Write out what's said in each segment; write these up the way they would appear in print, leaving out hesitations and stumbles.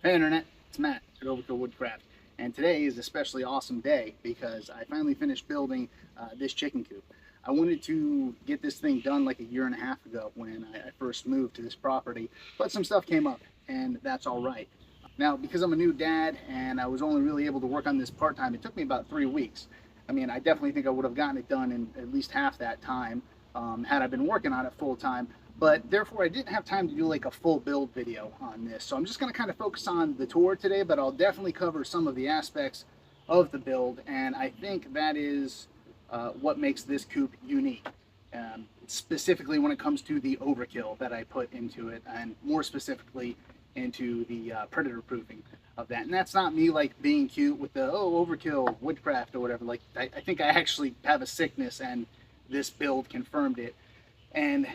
Hey Internet, it's Matt at Overkill Woodcraft, and today is an especially awesome day because I finally finished building this chicken coop. I wanted to get this thing done like a year and a half ago when I first moved to this property, but some stuff came up, and that's all right. Now, because I'm a new dad and I was only really able to work on this part-time, it took me about 3 weeks. I mean, I definitely think I would have gotten it done in at least half that time had I been working on it full-time. But therefore I didn't have time to do like a full build video on this. So I'm just going to kind of focus on the tour today, but I'll definitely cover some of the aspects of the build, and I think that is what makes this coop unique. Specifically when it comes to the overkill that I put into it, and more specifically into the predator proofing of that. And that's not me like being cute with the overkill woodcraft or whatever. Like I think I actually have a sickness, and this build confirmed it. And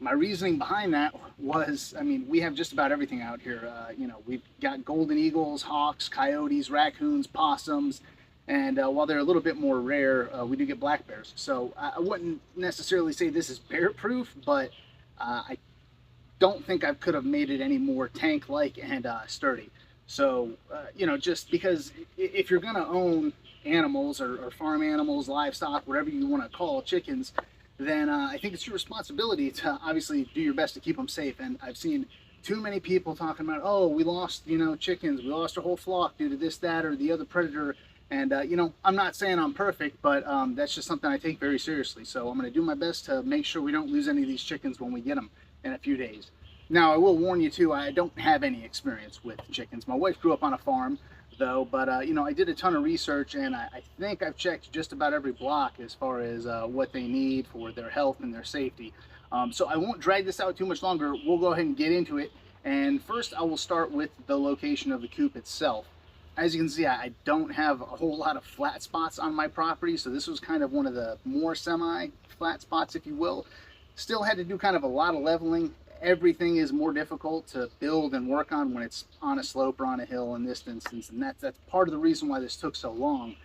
my reasoning behind that was, I mean, we have just about everything out here. You know, we've got golden eagles, hawks, coyotes, raccoons, possums, and while they're a little bit more rare, we do get black bears. So I wouldn't necessarily say this is bear proof, but I don't think I could have made it any more tank-like and sturdy. So, you know, just because if you're going to own animals or farm animals, livestock, whatever you want to call chickens, then I think it's your responsibility to obviously do your best to keep them safe. And I've seen too many people talking about, oh, we lost, you know, chickens, we lost our whole flock due to this, that, or the other predator. And, you know, I'm not saying I'm perfect, but that's just something I take very seriously. So I'm going to do my best to make sure we don't lose any of these chickens when we get them in a few days. Now, I will warn you, too, I don't have any experience with chickens. My wife grew up on a farm, though, but you know, I did a ton of research, and I think I've checked just about every block as far as what they need for their health and their safety. So I won't drag this out too much longer. We'll go ahead and get into it. And first I will start with the location of the coop itself. As you can see, I don't have a whole lot of flat spots on my property, so this was kind of one of the more semi-flat spots, if you will. Still had to do kind of a lot of leveling. Everything is more difficult to build and work on when it's on a slope or on a hill in this instance, and that's part of the reason why this took so long.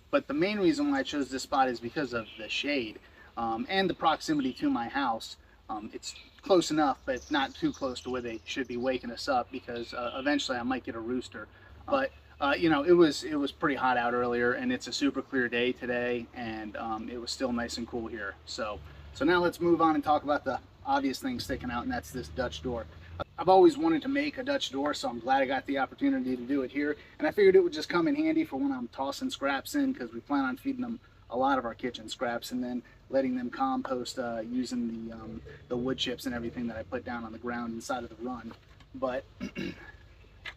But the main reason why I chose this spot is because of the shade and the proximity to my house. It's close enough, but not too close to where they should be waking us up, because eventually I might get a rooster. But you know, it was pretty hot out earlier, and it's a super clear day today, and it was still nice and cool here. So now let's move on and talk about the obvious thing sticking out, and that's this Dutch door. I've always wanted to make a Dutch door, so I'm glad I got the opportunity to do it here, and I figured it would just come in handy for when I'm tossing scraps in, because we plan on feeding them a lot of our kitchen scraps and then letting them compost using the wood chips and everything that I put down on the ground inside of the run. But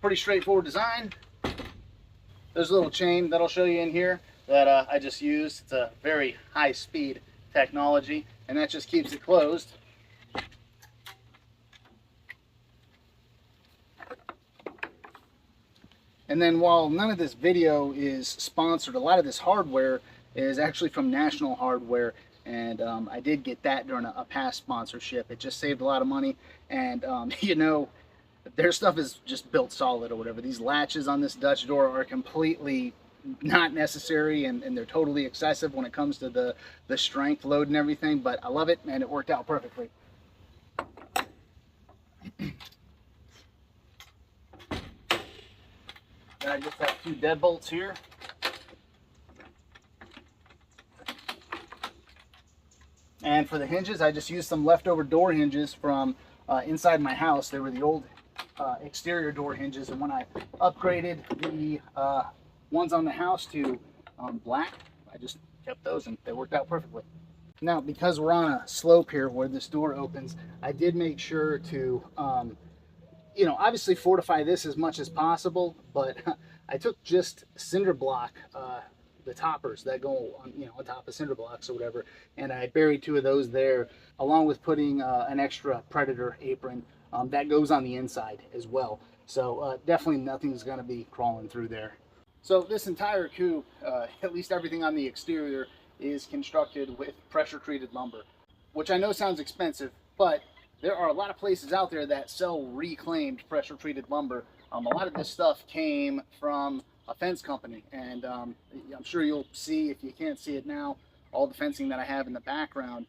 pretty straightforward design. There's a little chain that I'll show you in here that I just used. It's a very high speed technology, and that just keeps it closed. And then while none of this video is sponsored, a lot of this hardware is actually from National Hardware, and I did get that during a past sponsorship. It just saved a lot of money, and you know, their stuff is just built solid or whatever. These latches on this Dutch door are completely not necessary, and they're totally excessive when it comes to the strength load and everything, but I love it, and it worked out perfectly. I just have 2 deadbolts here. And for the hinges, I just used some leftover door hinges from inside my house. They were the old exterior door hinges, and when I upgraded the ones on the house to black, I just kept those, and they worked out perfectly. Now, because we're on a slope here where this door opens, I did make sure to you know, obviously fortify this as much as possible, but I took just cinder block, the toppers that go on, you know, on top of cinder blocks or whatever, and I buried 2 of those there, along with putting an extra predator apron that goes on the inside as well. So definitely nothing's going to be crawling through there. So this entire coop, at least everything on the exterior, is constructed with pressure treated lumber, which I know sounds expensive, but there are a lot of places out there that sell reclaimed pressure treated lumber. A lot of this stuff came from a fence company, and I'm sure you'll see, if you can't see it now, all the fencing that I have in the background.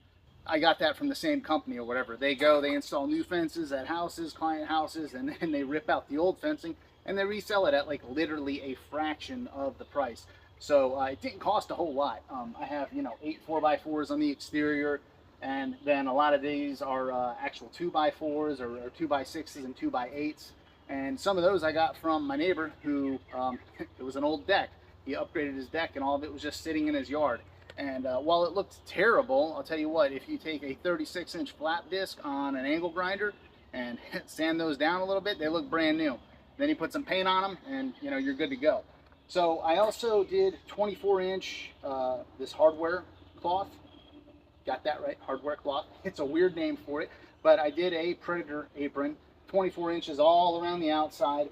I got that from the same company or whatever. They install new fences at houses, client houses, and then they rip out the old fencing and they resell it at like literally a fraction of the price. So it didn't cost a whole lot. I have, 8 4x4s on the exterior, and then a lot of these are actual 2x4s or 2x6s and 2x8s. And some of those I got from my neighbor who, it was an old deck. He upgraded his deck and all of it was just sitting in his yard. And while it looked terrible, I'll tell you what, if you take a 36-inch flat disc on an angle grinder and sand those down a little bit, they look brand new. Then you put some paint on them and you're good to go. So I also did 24-inch this hardware cloth. Got that right, hardware cloth. It's a weird name for it, but I did a Predator apron, 24 inches all around the outside.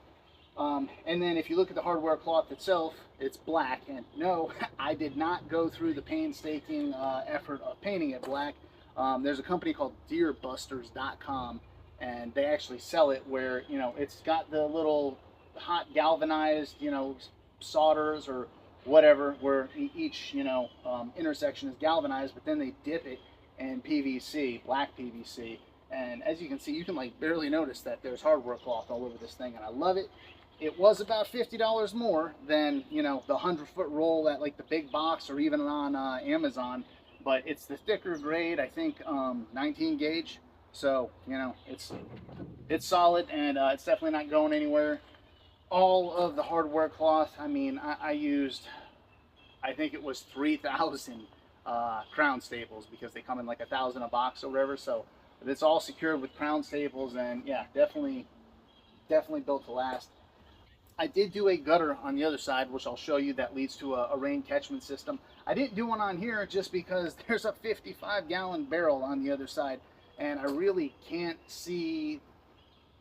And then if you look at the hardware cloth itself, it's black. And no, I did not go through the painstaking effort of painting it black. There's a company called deerbusters.com, and they actually sell it where, it's got the little hot galvanized, solders or whatever, where each, intersection is galvanized, but then they dip it in PVC, black PVC. And as you can see, you can like barely notice that there's hardware cloth all over this thing, and I love it. It was about $50 more than, the 100-foot roll at like the big box or even on Amazon, but it's the thicker grade, I think 19 gauge. So, it's solid, and it's definitely not going anywhere. All of the hardware cloth, I mean, I used, I think it was 3,000 crown staples, because they come in like 1,000 a box or whatever. So it's all secured with crown staples, and yeah, definitely built to last. I did do a gutter on the other side, which I'll show you, that leads to a rain catchment system. I didn't do one on here just because there's a 55-gallon barrel on the other side, and I really can't see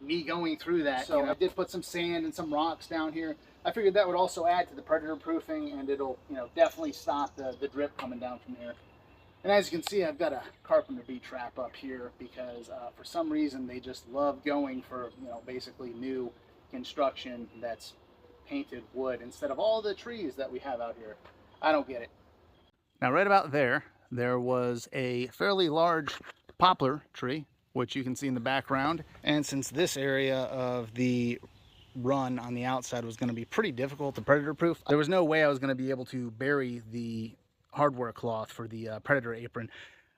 me going through that. So I did put some sand and some rocks down here. I figured that would also add to the predator proofing, and it'll definitely stop the drip coming down from here. And as you can see, I've got a carpenter bee trap up here because for some reason they just love going for basically new construction that's painted wood instead of all the trees that we have out here. I don't get it. Now right about there was a fairly large poplar tree, which you can see in the background. And since this area of the run on the outside was going to be pretty difficult to predator proof, there was no way I was going to be able to bury the hardware cloth for the predator apron,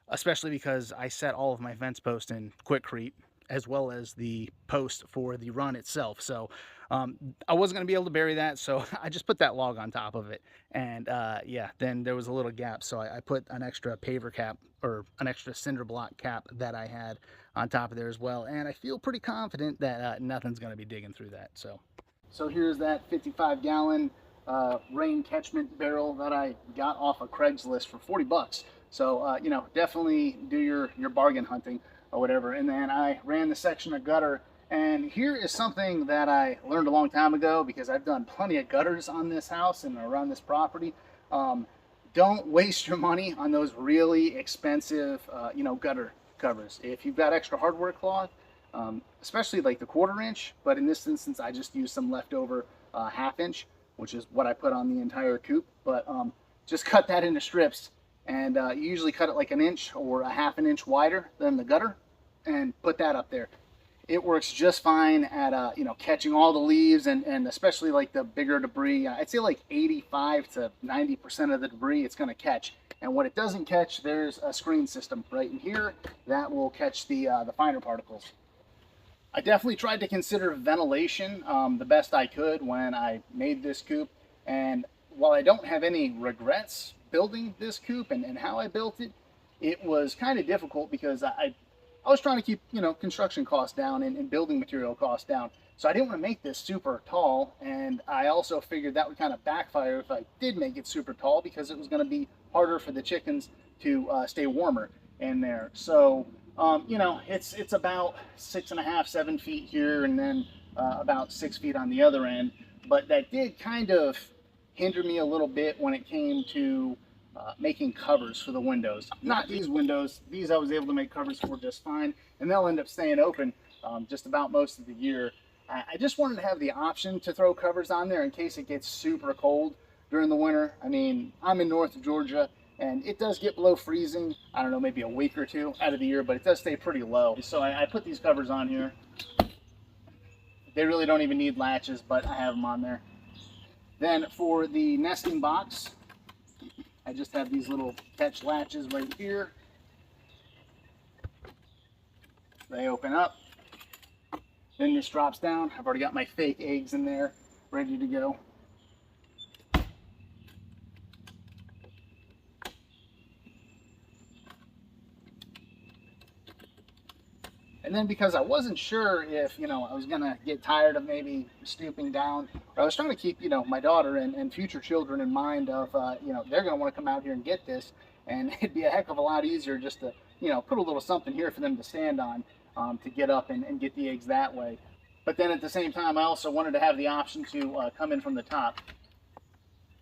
especially because I set all of my fence posts in Quikrete as well as the post for the run itself. So I wasn't going to be able to bury that, so I just put that log on top of it. And yeah, then there was a little gap, so I put an extra paver cap, or an extra cinder block cap that I had on top of there as well. And I feel pretty confident that nothing's going to be digging through that. So here's that 55-gallon rain catchment barrel that I got off of Craigslist for 40 bucks. So definitely do your bargain hunting or whatever. And then I ran the section of gutter, and here is something that I learned a long time ago, because I've done plenty of gutters on this house and around this property. Don't waste your money on those really expensive gutter covers. If you've got extra hardware cloth, especially like the 1/4 inch, but in this instance I just used some leftover 1/2 inch, which is what I put on the entire coop. But just cut that into strips, and you usually cut it like 1 inch or a 1/2 inch wider than the gutter, and put that up there. It works just fine at catching all the leaves and especially like the bigger debris. I'd say like 85 to 90% of the debris it's going to catch. And what it doesn't catch, there's a screen system right in here that will catch the finer particles. I definitely tried to consider ventilation the best I could when I made this coop. And while I don't have any regrets building this coop and how I built it, it was kind of difficult because I was trying to keep construction costs down and building material costs down. So I didn't want to make this super tall, and I also figured that would kind of backfire if I did make it super tall, because it was going to be harder for the chickens to stay warmer in there. So it's about 6.5, 7 feet here, and then about 6 feet on the other end. But that did kind of hinder me a little bit when it came to making covers for the windows. Not these windows. These I was able to make covers for just fine, and they'll end up staying open just about most of the year. I just wanted to have the option to throw covers on there in case it gets super cold during the winter. I mean, I'm in North Georgia, And it does get below freezing, I don't know, maybe a week or two out of the year, but it does stay pretty low. So I put these covers on here. They really don't even need latches, but I have them on there. Then for the nesting box, I just have these little catch latches right here. They open up. Then this drops down. I've already got my fake eggs in there, ready to go. And then because I wasn't sure if, I was going to get tired of maybe stooping down, I was trying to keep, my daughter and future children in mind of, they're going to want to come out here and get this. And it'd be a heck of a lot easier just to, put a little something here for them to stand on, to get up and get the eggs that way. But then at the same time, I also wanted to have the option to come in from the top.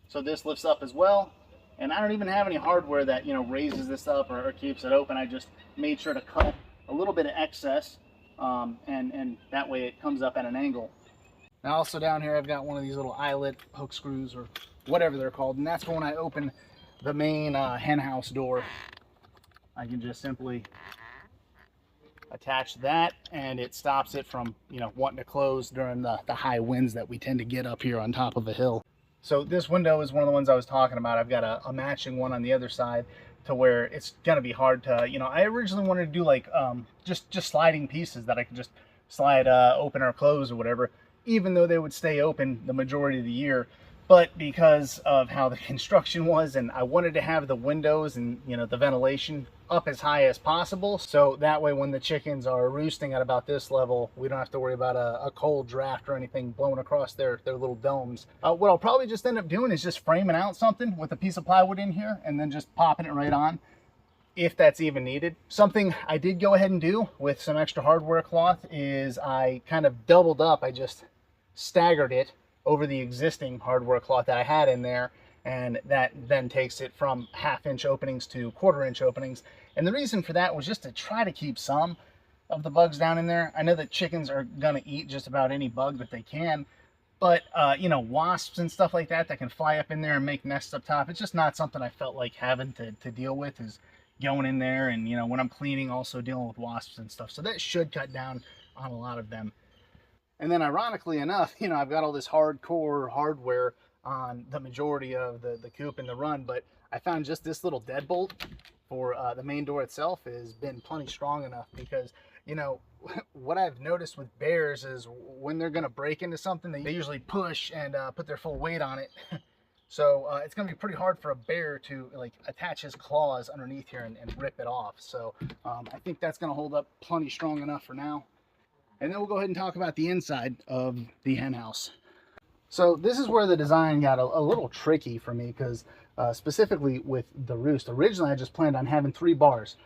So this lifts up as well. And I don't even have any hardware that, raises this up or keeps it open. I just made sure to cut a little bit of excess, and that way it comes up at an angle. Now also down here I've got one of these little eyelet hook screws or whatever they're called, and that's for when I open the main henhouse door. I can just simply attach that, and it stops it from wanting to close during the high winds that we tend to get up here on top of a hill. So this window is one of the ones I was talking about. I've got a matching one on the other side, to where it's gonna be hard to, I originally wanted to do like just sliding pieces that I could just slide open or close or whatever, even though they would stay open the majority of the year. But because of how the construction was, and I wanted to have the windows and the ventilation up as high as possible, so that way when the chickens are roosting at about this level, we don't have to worry about a cold draft or anything blowing across their little domes. What I'll probably just end up doing is just framing out something with a piece of plywood in here and then just popping it right on, if that's even needed. Something I did go ahead and do with some extra hardware cloth is I kind of doubled up. I just staggered it over the existing hardware cloth that I had in there, and that then takes it from 1/2 inch openings to 1/4 inch openings. And the reason for that was just to try to keep some of the bugs down in there. I know that chickens are gonna eat just about any bug that they can, but wasps and stuff like that can fly up in there and make nests up top. It's just not something I felt like having to deal with, is going in there and when I'm cleaning, also dealing with wasps and stuff. So that should cut down on a lot of them. And then ironically enough, I've got all this hardcore hardware on the majority of the coop and the run, but I found just this little deadbolt for the main door itself has been plenty strong enough, because what I've noticed with bears is when they're going to break into something, they usually push and put their full weight on it. So it's going to be pretty hard for a bear to attach his claws underneath here and rip it off. So I think that's going to hold up plenty strong enough for now. And then we'll go ahead and talk about the inside of the hen house. So this is where the design got a little tricky for me, because specifically with the roost, originally I just planned on having 3 bars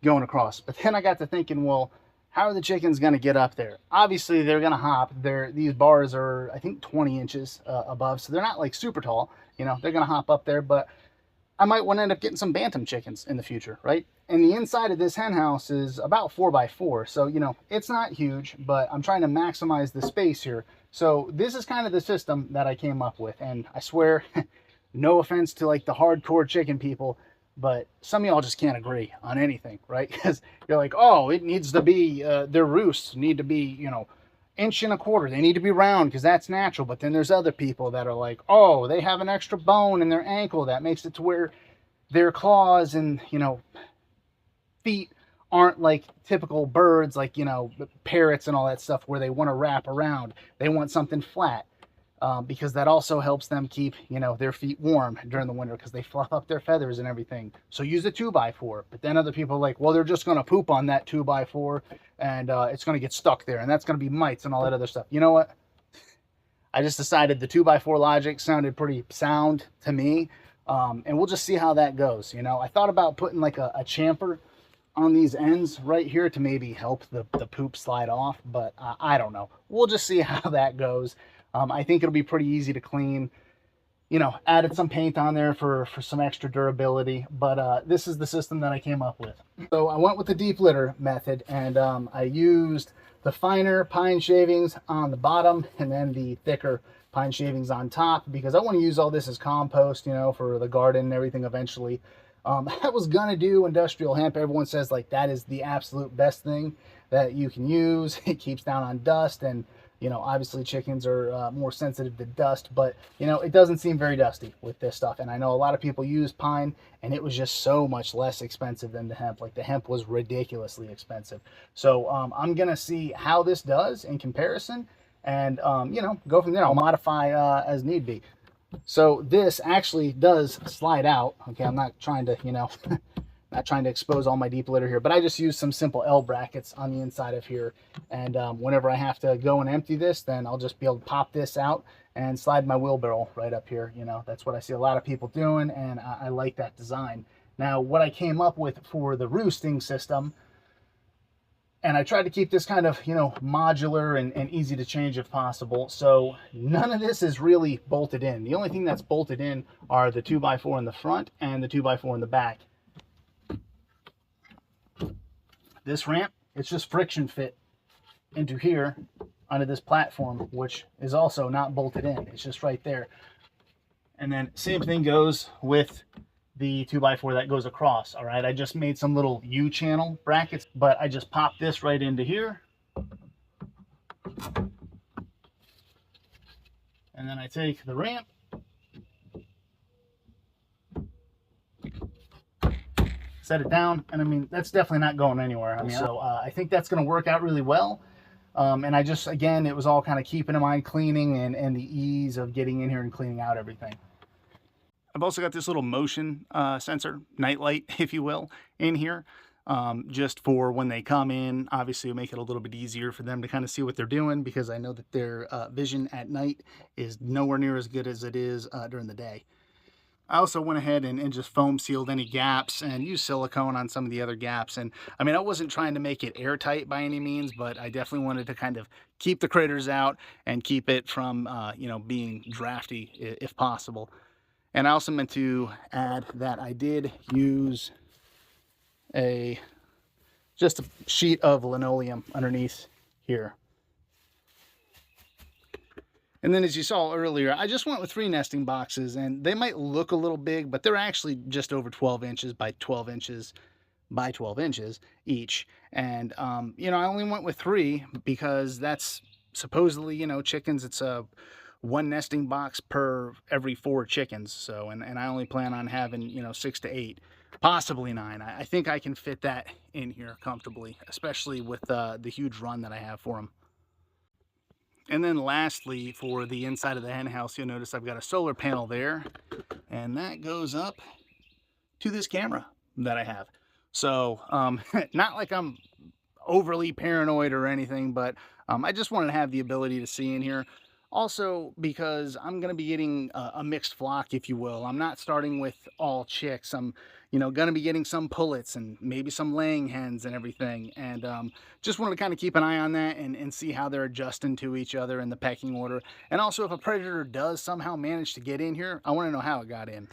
going across. But then I got to thinking, well, how are the chickens going to get up there? Obviously they're going to hop. These bars are, I think, 20 inches above, so they're not like super tall. They're going to hop up there, but I might want to end up getting some bantam chickens in the future, right? And the inside of this hen house is about 4x4. So, it's not huge, but I'm trying to maximize the space here. So this is kind of the system that I came up with. And I swear, no offense to the hardcore chicken people, but some of y'all just can't agree on anything, right? Because you're like, oh, it needs to be, their roosts need to be, 1.25 inches. They need to be round because that's natural. But then there's other people that are like, oh, they have an extra bone in their ankle that makes it to where their claws and, feet aren't like typical birds, like, parrots and all that stuff, where they want to wrap around. They want something flat, because that also helps them keep, their feet warm during the winter, because they fluff up their feathers and everything. So use a 2x4. But then other people are like, well, they're just going to poop on that 2x4 and it's going to get stuck there, and that's going to be mites and all that other stuff. You know what? I just decided the 2x4 logic sounded pretty sound to me, and we'll just see how that goes. I thought about putting like a chamfer on these ends right here to maybe help the poop slide off, but I don't know. We'll just see how that goes. I think it'll be pretty easy to clean. Added some paint on there for some extra durability, but this is the system that I came up with. So I went with the deep litter method, and I used the finer pine shavings on the bottom and then the thicker pine shavings on top, because I want to use all this as compost, for the garden and everything eventually. I was gonna do industrial hemp. Everyone says like that is the absolute best thing that you can use. It keeps down on dust, and you know, obviously chickens are more sensitive to dust, but you know, it doesn't seem very dusty with this stuff. And I know a lot of people use pine, and it was just so much less expensive than the hemp. Like the hemp was ridiculously expensive. So I'm gonna see how this does in comparison, and you know, go from there. I'll modify as need be. So this actually does slide out. Okay, I'm not trying to, you know, not trying to expose all my deep litter here, but I just use some simple L brackets on the inside of here. And whenever I have to go and empty this, then I'll just be able to pop this out and slide my wheelbarrow right up here. You know, that's what I see a lot of people doing, and I like that design. Now, what I came up with for the roosting system, and I tried to keep this kind of, you know, modular and easy to change if possible. So none of this is really bolted in. The only thing that's bolted in are the 2x4 in the front and the 2x4 in the back. This ramp, it's just friction fit into here onto this platform, which is also not bolted in. It's just right there. And then same thing goes with the 2x4 that goes across. All right, I just made some little U-channel brackets, but I just popped this right into here. And then I take the ramp, set it down, and I mean, that's definitely not going anywhere. I mean, so I think that's going to work out really well. And I just, again, it was all kind of keeping in mind cleaning and the ease of getting in here and cleaning out everything. I've also got this little motion sensor, nightlight, if you will, in here, just for when they come in. Obviously, it'll make it a little bit easier for them to kind of see what they're doing, because I know that their vision at night is nowhere near as good as it is during the day. I also went ahead and just foam sealed any gaps and used silicone on some of the other gaps. And I mean, I wasn't trying to make it airtight by any means, but I definitely wanted to kind of keep the critters out and keep it from, you know, being drafty if possible. And I also meant to add that I did use just a sheet of linoleum underneath here. And then, as you saw earlier, I just went with 3 nesting boxes, and they might look a little big, but they're actually just over 12 inches by 12 inches by 12 inches each. And, you know, I only went with 3 because that's supposedly, you know, chickens, it's a 1 nesting box per every 4 chickens. So, and I only plan on having, you know, 6 to 8, possibly 9. I think I can fit that in here comfortably, especially with the huge run that I have for them. And then lastly, for the inside of the hen house, you'll notice I've got a solar panel there, and that goes up to this camera that I have. So not like I'm overly paranoid or anything, but I just wanted to have the ability to see in here. Also, because I'm going to be getting a mixed flock, if you will. I'm not starting with all chicks. I'm, you know, going to be getting some pullets and maybe some laying hens and everything. And just wanted to kind of keep an eye on that and see how they're adjusting to each other in the pecking order. And also, if a predator does somehow manage to get in here, I want to know how it got in.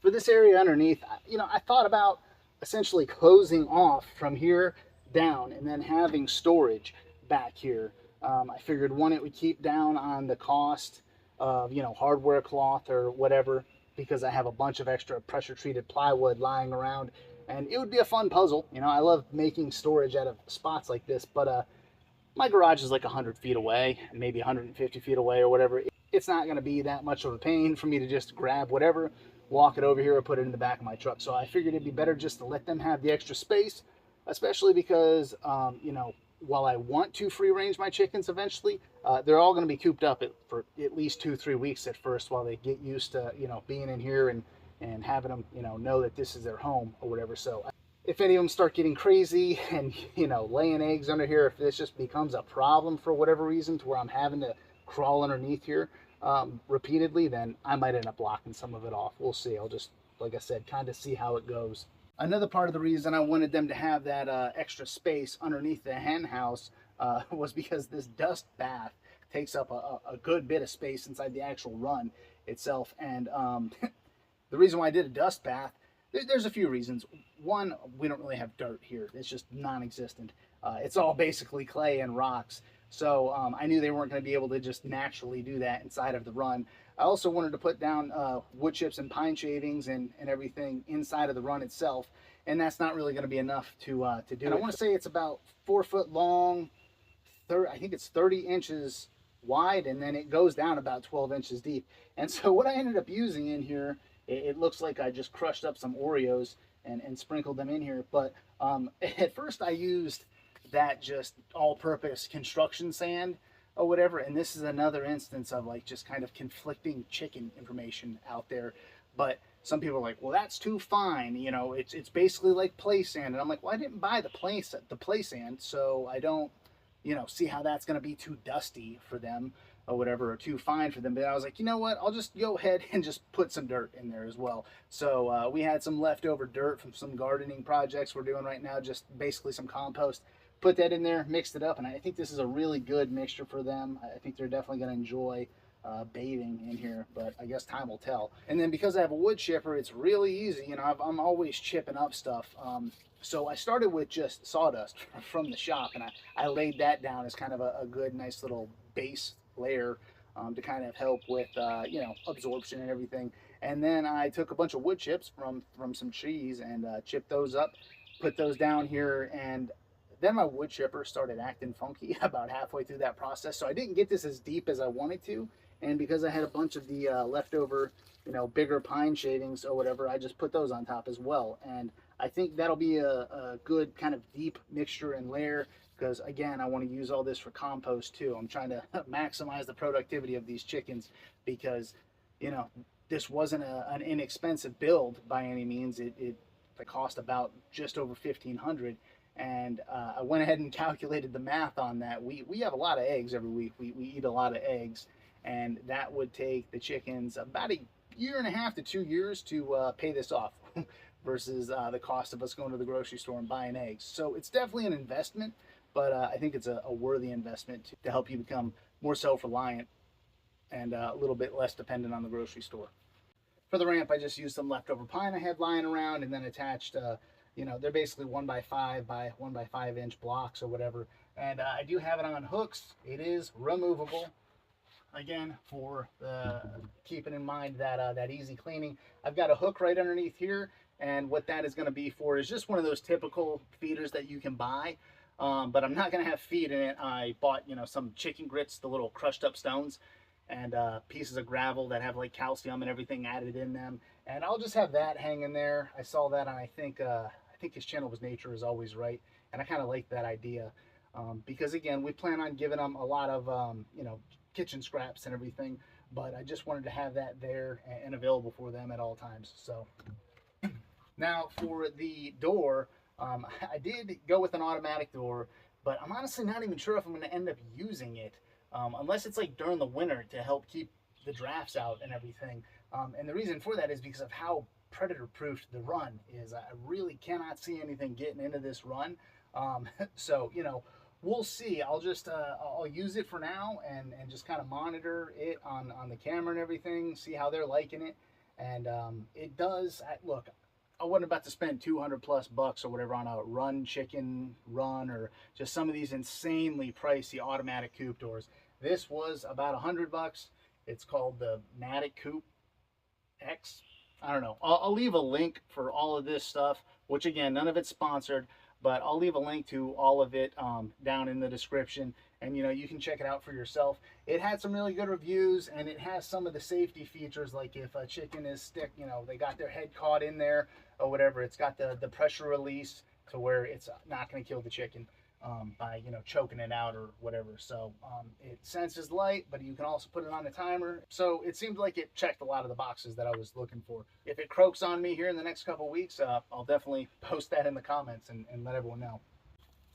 For this area underneath, you know, I thought about essentially closing off from here down and then having storage back here. I figured, one, it would keep down on the cost of, you know, hardware cloth or whatever, because I have a bunch of extra pressure treated plywood lying around, and it would be a fun puzzle. You know, I love making storage out of spots like this, but my garage is like 100 feet away, maybe 150 feet away or whatever. It's not going to be that much of a pain for me to just grab whatever, walk it over here, or put it in the back of my truck. So I figured it'd be better just to let them have the extra space, especially because, you know, while I want to free range my chickens eventually, they're all going to be cooped up for at least 2-3 weeks at first, while they get used to, you know, being in here and having them, you know that this is their home or whatever. So if any of them start getting crazy and, you know, laying eggs under here, if this just becomes a problem for whatever reason to where I'm having to crawl underneath here repeatedly, then I might end up blocking some of it off. We'll see. I'll just, like I said, kind of see how it goes. Another part of the reason I wanted them to have that extra space underneath the hen house was because this dust bath takes up a good bit of space inside the actual run itself. And the reason why I did a dust bath, there's a few reasons. One, we don't really have dirt here. It's just non-existent. It's all basically clay and rocks. So I knew they weren't going to be able to just naturally do that inside of the run. I also wanted to put down wood chips and pine shavings and everything inside of the run itself, and that's not really going to be enough to do. And I want to say it's about 4 foot long, I think it's 30 inches wide, and then it goes down about 12 inches deep. And so what I ended up using in here, it looks like I just crushed up some Oreos and sprinkled them in here. But at first I used that just all-purpose construction sand or whatever, and this is another instance of like just kind of conflicting chicken information out there. But some people are like, well, that's too fine, you know, it's basically like play sand. And I'm like, well, I didn't buy the play sand, so I don't, you know, see how that's going to be too dusty for them or whatever, or too fine for them. But I was like, you know what, I'll just go ahead and just put some dirt in there as well. So we had some leftover dirt from some gardening projects we're doing right now, just basically some compost. Put that in there, mixed it up, and I think this is a really good mixture for them. I think they're definitely going to enjoy bathing in here, but I guess time will tell. And then because I have a wood chipper, it's really easy. You know, I'm always chipping up stuff. So I started with just sawdust from the shop, and I laid that down as kind of a good, nice little base layer to kind of help with, you know, absorption and everything. And then I took a bunch of wood chips from some trees and chipped those up, put those down here, and then my wood chipper started acting funky about halfway through that process. So I didn't get this as deep as I wanted to. And because I had a bunch of the leftover, you know, bigger pine shavings or whatever, I just put those on top as well. And I think that'll be a good kind of deep mixture and layer, because again, I want to use all this for compost too. I'm trying to maximize the productivity of these chickens, because, you know, this wasn't an inexpensive build by any means. It cost about just over $1,500. And I went ahead and calculated the math on that. We have a lot of eggs every week. We eat a lot of eggs, and that would take the chickens about 1.5 to 2 years to pay this off versus the cost of us going to the grocery store and buying eggs. So it's definitely an investment, but I think it's a worthy investment to help you become more self-reliant and a little bit less dependent on the grocery store. For the ramp, I just used some leftover pine I had lying around, and then attached you know, they're basically 1x5 by 1x5 inch blocks or whatever. And I do have it on hooks. It is removable. Again, for keeping in mind that that easy cleaning. I've got a hook right underneath here, and what that is going to be for is just one of those typical feeders that you can buy. But I'm not going to have feed in it. I bought, you know, some chicken grits, the little crushed up stones, and pieces of gravel that have like calcium and everything added in them. And I'll just have that hanging there. I saw that on, I think his channel was Nature is Always Right, and I kind of like that idea because again, we plan on giving them a lot of you know, kitchen scraps and everything, but I just wanted to have that there and available for them at all times. So now for the door, I did go with an automatic door, but I'm honestly not even sure if I'm going to end up using it unless it's like during the winter to help keep the drafts out and everything. And the reason for that is because of how predator proof the run is. I really cannot see anything getting into this run. So, you know, we'll see. I'll just I'll use it for now and just kind of monitor it on the camera and everything, see how they're liking it. And it does, look, I wasn't about to spend 200 plus bucks or whatever on a run chicken run or just some of these insanely pricey automatic coop doors. This was about 100 bucks. It's called the Matic Coop X. I don't know. I'll leave a link for all of this stuff, which again, none of it's sponsored, but I'll leave a link to all of it down in the description, and you know, you can check it out for yourself. It had some really good reviews, and it has some of the safety features, like if a chicken is you know, they got their head caught in there or whatever, it's got the pressure release to where it's not going to kill the chicken by, you know, choking it out or whatever. So it senses light, but you can also put it on a timer. So it seemed like it checked a lot of the boxes that I was looking for. If it croaks on me here in the next couple weeks, I'll definitely post that in the comments and let everyone know.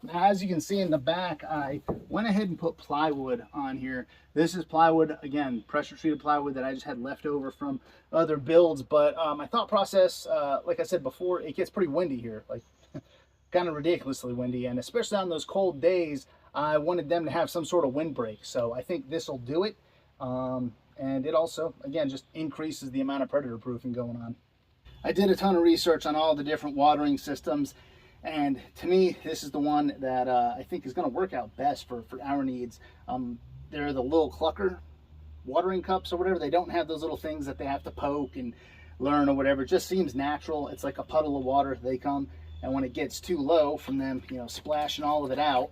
Now, as you can see in the back, I went ahead and put plywood on here. This is plywood, again, pressure treated plywood that I just had left over from other builds. But my thought process, like I said before, it gets pretty windy here, like kind of ridiculously windy, and especially on those cold days, I wanted them to have some sort of windbreak. So I think this will do it. And it also, again, just increases the amount of predator proofing going on. I did a ton of research on all the different watering systems, And to me, this is the one that I think is going to work out best for our needs. They're the little clucker watering cups or whatever. They don't have those little things that they have to poke and learn or whatever. It just seems natural. It's like a puddle of water. They come, and when it gets too low from them, you know, splashing all of it out,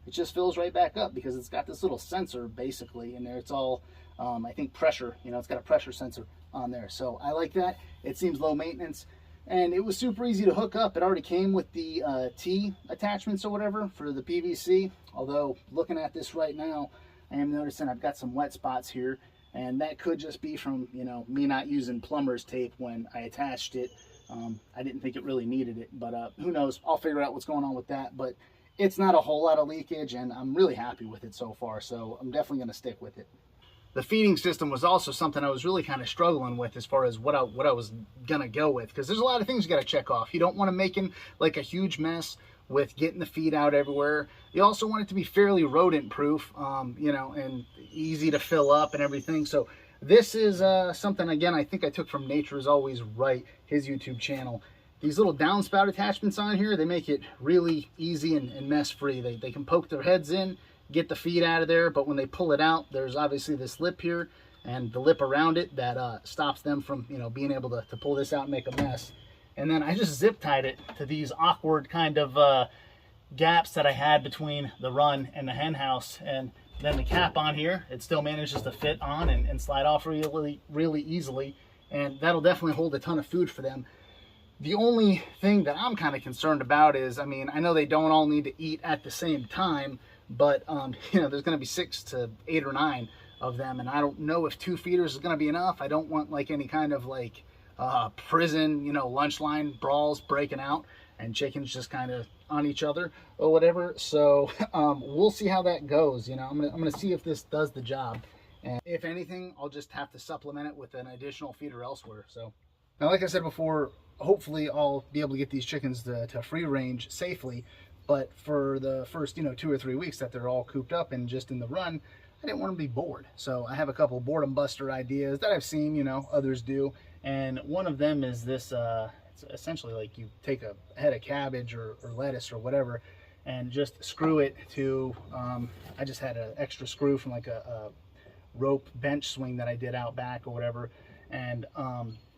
it just fills right back up because it's got this little sensor basically in there. It's all, I think, pressure. You know, it's got a pressure sensor on there. So I like that. It seems low maintenance. And it was super easy to hook up. It already came with the T attachments or whatever for the PVC. Although, looking at this right now, I am noticing I've got some wet spots here. And that could just be from, you know, me not using plumber's tape when I attached it. I didn't think it really needed it. But who knows? I'll figure out what's going on with that. But it's not a whole lot of leakage, and I'm really happy with it so far. So I'm definitely going to stick with it. The feeding system was also something I was really kind of struggling with as far as what I was gonna go with, because there's a lot of things you got to check off. You don't want to make like a huge mess with getting the feed out everywhere. You also want it to be fairly rodent proof, you know, and easy to fill up and everything. So this is something, again, I think I took from Nature is Always Right, his YouTube channel. These little downspout attachments on here, they make it really easy and mess free. They can poke their heads in, get the feed out of there, but when they pull it out, there's obviously this lip here and the lip around it that stops them from, you know, being able to pull this out and make a mess. And then I just zip tied it to these awkward kind of gaps that I had between the run and the hen house. And then the cap on here, it still manages to fit on and slide off really easily, and that'll definitely hold a ton of food for them. The only thing that I'm kind of concerned about is, I mean, I know they don't all need to eat at the same time, but you know, there's going to be 6 to 8 or 9 of them, and I don't know if 2 feeders is going to be enough. I don't want like any kind of like prison, you know, lunch line brawls breaking out and chickens just kind of on each other or whatever. So we'll see how that goes. You know, I'm gonna see if this does the job, and if anything, I'll just have to supplement it with an additional feeder elsewhere. So now, like I said before, hopefully I'll be able to get these chickens to free range safely. But for the first, you know, 2 or 3 weeks that they're all cooped up and just in the run, I didn't want them to be bored. So I have a couple boredom buster ideas that I've seen, you know, others do. And one of them is this, it's essentially like you take a head of cabbage or lettuce or whatever and just screw it to, I just had an extra screw from like a rope bench swing that I did out back or whatever. And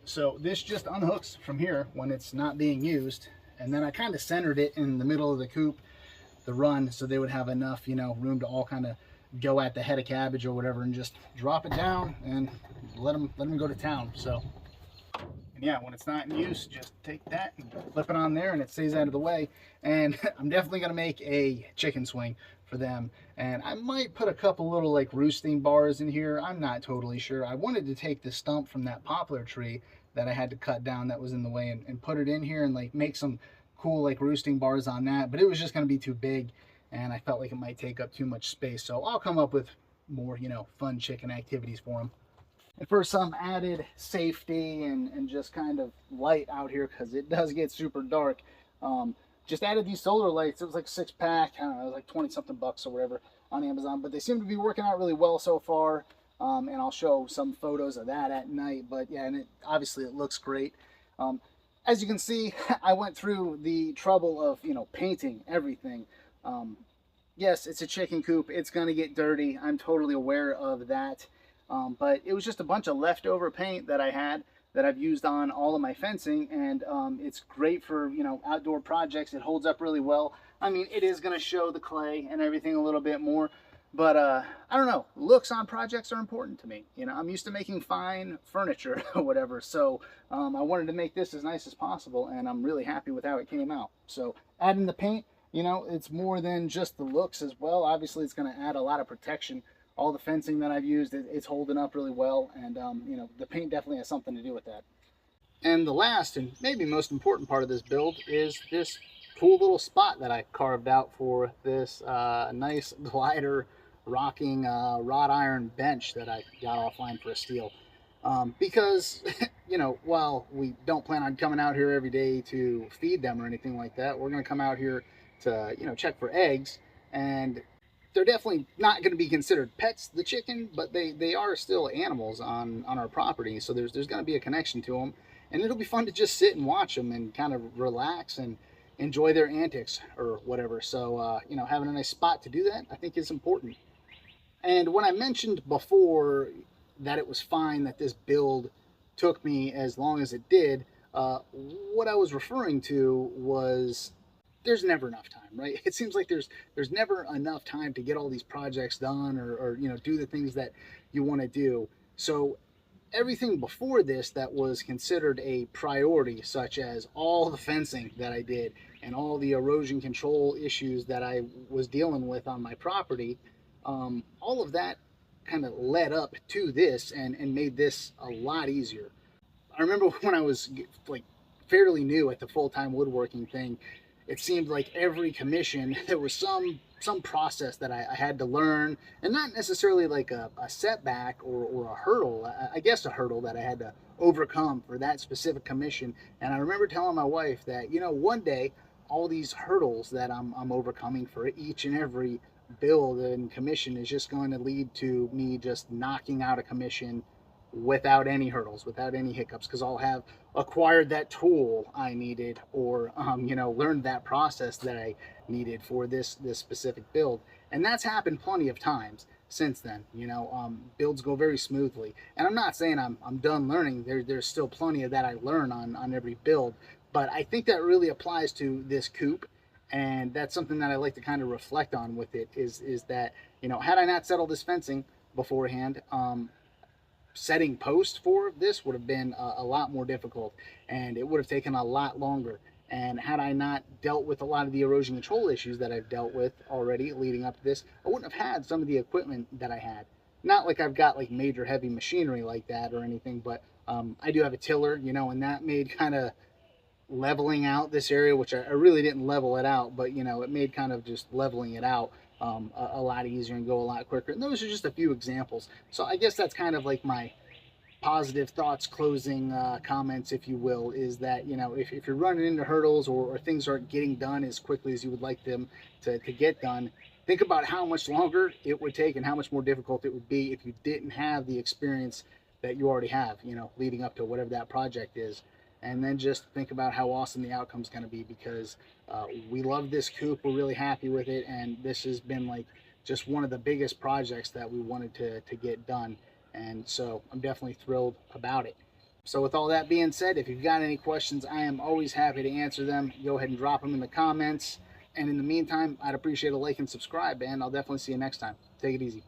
so this just unhooks from here when it's not being used. And then I kind of centered it in the middle of the coop, the run, so they would have enough, you know, room to all kind of go at the head of cabbage or whatever and just drop it down and let them go to town. So, and yeah, when it's not in use, just take that and flip it on there and it stays out of the way. And I'm definitely going to make a chicken swing for them. And I might put a couple little like roosting bars in here. I'm not totally sure. I wanted to take the stump from that poplar tree that I had to cut down that was in the way and put it in here and like make some cool like roosting bars on that, but it was just going to be too big and I felt like it might take up too much space. So I'll come up with more, you know, fun chicken activities for them. And for some added safety and just kind of light out here, because it does get super dark, just added these solar lights. It was like a 6-pack, I don't know, it was like 20 something bucks or whatever on Amazon, but they seem to be working out really well so far. And I'll show some photos of that at night. But yeah, and obviously it looks great. As you can see, I went through the trouble of, you know, painting everything. Yes, it's a chicken coop. It's going to get dirty. I'm totally aware of that. But it was just a bunch of leftover paint that I had that I've used on all of my fencing. And it's great for, you know, outdoor projects. It holds up really well. I mean, it is going to show the clay and everything a little bit more. But I don't know, looks on projects are important to me. You know, I'm used to making fine furniture or whatever. So I wanted to make this as nice as possible, and I'm really happy with how it came out. So adding the paint, you know, it's more than just the looks as well. Obviously, it's going to add a lot of protection. All the fencing that I've used, it's holding up really well. And, you know, the paint definitely has something to do with that. And the last and maybe most important part of this build is this cool little spot that I carved out for this nice glider rocking wrought iron bench that I got offline for a steal. Because, you know, while we don't plan on coming out here every day to feed them or anything like that, we're going to come out here to, you know, check for eggs. And they're definitely not going to be considered pets, the chicken, but they are still animals on our property. So there's going to be a connection to them. And it'll be fun to just sit and watch them and kind of relax and, enjoy their antics or whatever. So, you know, having a nice spot to do that, I think is important. And when I mentioned before that it was fine that this build took me as long as it did, what I was referring to was there's never enough time, right? It seems like there's never enough time to get all these projects done, or you know, do the things that you want to do. So everything before this that was considered a priority, such as all the fencing that I did and all the erosion control issues that I was dealing with on my property, all of that kind of led up to this and made this a lot easier. I remember when I was like fairly new at the full-time woodworking thing, it seemed like every commission there was some process that I had to learn, and not necessarily like a setback or a hurdle. I guess a hurdle that I had to overcome for that specific commission. And I remember telling my wife that, you know, one day all these hurdles that I'm overcoming for each and every build and commission is just going to lead to me just knocking out a commission without any hurdles, without any hiccups, because I'll have acquired that tool I needed, or you know, learned that process that I needed for this specific build. And that's happened plenty of times since then. You know, builds go very smoothly, and I'm not saying I'm done learning. There's still plenty of that I learn on every build, but I think that really applies to this coop. And that's something that I like to kind of reflect on with it, is that, you know, had I not settled this fencing beforehand, setting posts for this would have been a lot more difficult, and it would have taken a lot longer. And had I not dealt with a lot of the erosion control issues that I've dealt with already leading up to this, I wouldn't have had some of the equipment that I had. Not like I've got like major heavy machinery like that or anything, but I do have a tiller, you know, and that made kind of leveling out this area, which I really didn't level it out, but you know, it made kind of just leveling it out a lot easier and go a lot quicker. And those are just a few examples. So I guess that's kind of like my positive thoughts, closing comments, if you will, is that, you know, if you're running into hurdles, or things aren't getting done as quickly as you would like them to get done, think about how much longer it would take and how much more difficult it would be if you didn't have the experience that you already have, you know, leading up to whatever that project is. And then just think about how awesome the outcome's going to be, because we love this coop. We're really happy with it, and this has been like just one of the biggest projects that we wanted to get done. And so I'm definitely thrilled about it. So with all that being said, if you've got any questions, I am always happy to answer them. Go ahead and drop them in the comments. And in the meantime, I'd appreciate a like and subscribe, and I'll definitely see you next time. Take it easy.